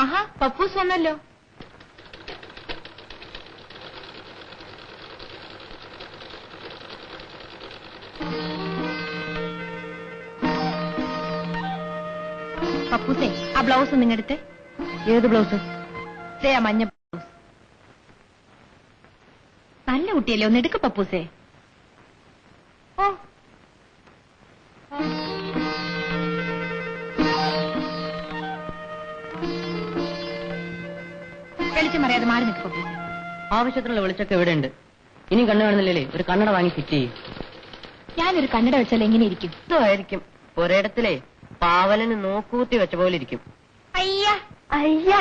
ആഹാ, Pappus വന്നല്ലോ. പപ്പൂസേ, ആ blouse നിങ്ങടുത്ത്. ഏത് ബ്ലൗസ്? ആ മഞ്ഞ ബ്ലൗസ്. നല്ല കുട്ടിയല്ലേ, ഒന്ന് എടുക്ക പപ്പൂസേ. ഓ, വെളിച്ചം അറിയാതെ മാറി നിൽക്കും പപ്പൂസേ. ആവശ്യത്തിനുള്ള വെളിച്ചൊക്കെ ഇവിടെ ഉണ്ട്. ഇനി കണ്ണു കാണുന്നില്ലേ, ഒരു കണ്ണട വാങ്ങി ഫിറ്റ് ചെയ്യും. ഞാനൊരു കണ്ണട വെച്ചാൽ എങ്ങനെ ഇരിക്കും? ഇതുമായിരിക്കും ഒരിടത്തിലെ പാവലന് നോക്കൂത്തി വെച്ച പോലെ ഇരിക്കും. അയ്യ അയ്യ.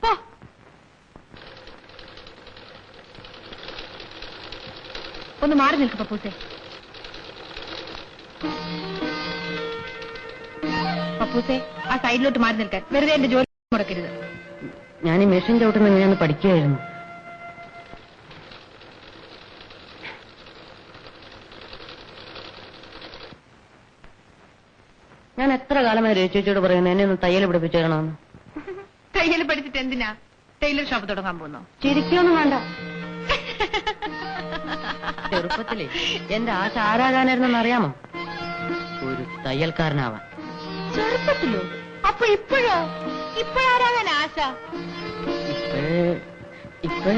പോ. ഒന്ന് മാറി നിൽക്കും പപ്പൂസേ. പപ്പൂസേ, ആ സൈഡിലോട്ട് മാറി നിൽക്കാൻ. വെറുതെ എന്റെ ജോലി മുടക്കരുത്. ഞാൻ ഈ മെഷീൻ ചവിട്ടുന്ന എങ്ങനെയാന്ന് പഠിക്കുകയായിരുന്നു. ഞാൻ എത്ര കാലമായി രചിച്ചോട് പറയുന്നു എന്നെ ഒന്ന് തയ്യൽ പഠിപ്പിച്ചു തരണമെന്ന്. തയ്യൽ പഠിച്ചിട്ട് എന്തിനാ ടൈലർ ഷോപ്പ് തുടങ്ങാൻ പോകുന്നു? ചിരിക്കൊന്നും വേണ്ട. ചെറുപ്പത്തിലേ എന്റെ ആശ ആരാകാനായിരുന്നെന്ന് അറിയാമോ? ഒരു തയ്യൽക്കാരനാവാൻ. ചെറുപ്പത്തിലോ? അപ്പൊ ഇപ്പോഴാരാകാൻ ആശ? ഇപ്പഴേ